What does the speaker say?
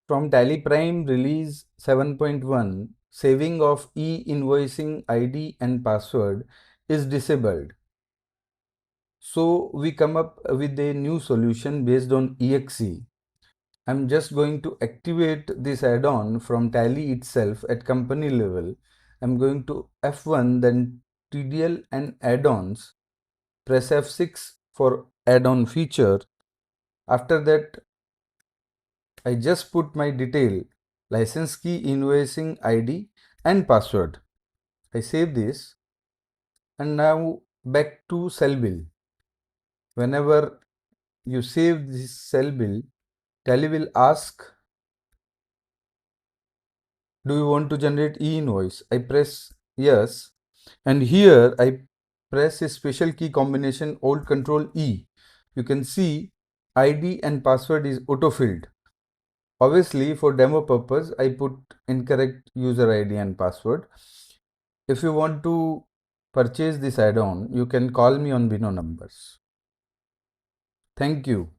From Tally Prime Release 7.1, saving of e-invoicing ID and password is disabled. So we come up with a new solution based on EXE. I'm just going to activate this add-on from Tally itself at company level. I'm going to F1, then TDL and add-ons. Press F6 for add-on feature. After that, I just put my detail, license key, invoicing ID and password. I save this and now back to cell bill. Whenever you save this cell bill, Tally will ask, do you want to generate e-invoice? I press yes, and here I press a special key combination Alt Control E. You can see ID and password is auto-filled. Obviously, for demo purpose, I put incorrect user ID and password. If you want to purchase this add-on, you can call me on Bino numbers. Thank you.